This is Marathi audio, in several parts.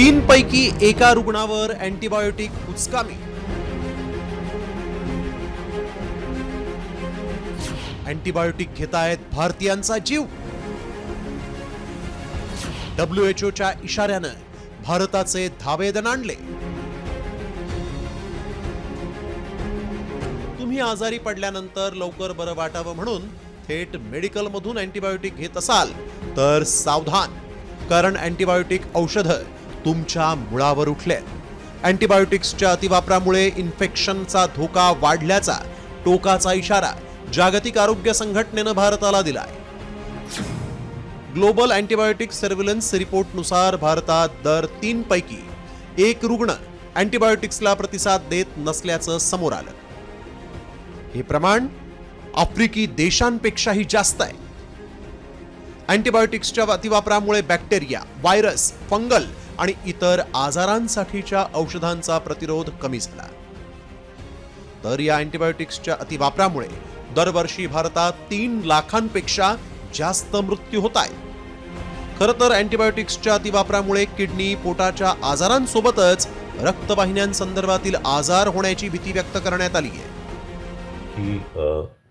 तीन पैकी एका रुग्णावर अँटीबायोटिक उचकामी। अँटीबायोटिक घेतायत भारतीयांचा जीव। WHOच्या इशाऱ्यानं भारताचे धावे दणाणले। तुम्ही आजारी पडल्यानंतर लवकर बरं वाटावं म्हणून थेट मेडिकल मधून अँटीबायोटिक घेत असाल तर सावधान, कारण अँटीबायोटिक औषधं तुमच्या मुळावर उठलेत। अँटीबायोटिक्सच्या अतिवापरामुळे इन्फेक्शनचा धोका वाढल्याचा टोकाचा इशारा जागतिक आरोग्य संघटनेनं भारताला दिलाय। ग्लोबल अँटीबायोटिक सर्व्हिलन्स रिपोर्टनुसार भारतात दर 3 पैकी 1 रुग्ण अँटीबायोटिक्सला प्रतिसाद देत नसल्याचं समोर आलं। हे प्रमाण आफ्रिकी देशांपेक्षाही जास्त आहे। अँटीबायोटिक्सच्या अतिवापरामुळे बॅक्टेरिया, व्हायरस, फंगल आणि इतर आजारांसाठीच्या औषधांचा प्रतिरोध कमी झाला। तर या अँटीबायोटिक्सच्या अतिवापरामुळे दरवर्षी भारतात 3 लाखांपेक्षा जास्त मृत्यू होत आहेत। खरं तर अँटीबायोटिक्सच्या अतिवापरामुळे किडनी, पोटाच्या आजारांसोबतच रक्तवाहिन्यांसंदर्भातील आजार होण्याची भीती व्यक्त करण्यात आली आहे। की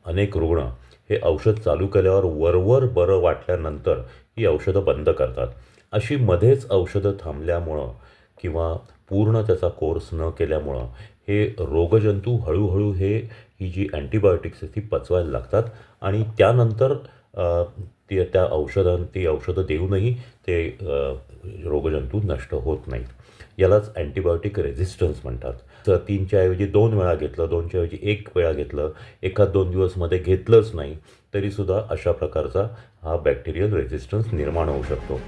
अनेक रुग्ण हे औषध चालू केल्यावर वरवर बरं वाटल्यानंतर ही औषधं बंद करतात। अशी मध्येच औषधं थांबल्यामुळं किंवा पूर्ण त्याचा कोर्स न केल्यामुळं हे रोगजंतू हळूहळू ही जी अँटीबायोटिक्स ती पचवायला लागतात आणि त्यानंतर ती औषधं देऊनही ते रोगजंतू नष्ट होत नाहीत। यालाच अँटीबायोटिक रेझिस्टन्स म्हणतात। 3च्या ऐवजी 2 वेळा घेतलं, 2च्या ऐवजी 1 वेळा घेतलं, 1-2 दिवस मध्ये घेतलंच नाही तरीसुद्धा अशा प्रकारचा हा बॅक्टेरियल रेझिस्टन्स निर्माण होऊ शकतो।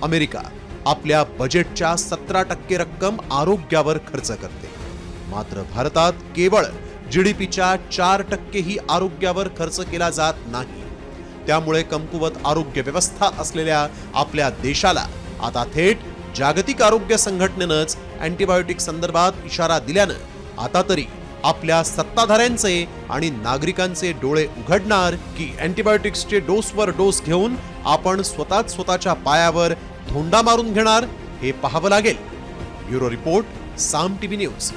अमेरिका आपल्या बजेटच्या 17% रक्कम आरोग्यावर खर्च करते, मात्र भारतात केवळ GDPच्या 4% ही आरोग्यावर खर्च केला जात नाही। त्यामुळे कमकुवत आरोग्य व्यवस्था असलेल्या आपल्या देशाला आता थेट जागतिक आरोग्य संघटनेनंच अँटीबायोटिक संदर्भात इशारा दिल्यानं आता तरी आपल्या सत्ताधाऱ्यांचे आणि नागरिकांचे डोळे उघडणार की अँटीबायोटिक्सचे डोसवर डोस घेऊन आपण स्वतःच्या पायावर धोंडा मारून घेणार हे पाहावं लागेल। ब्युरो रिपोर्ट, साम TV न्यूज।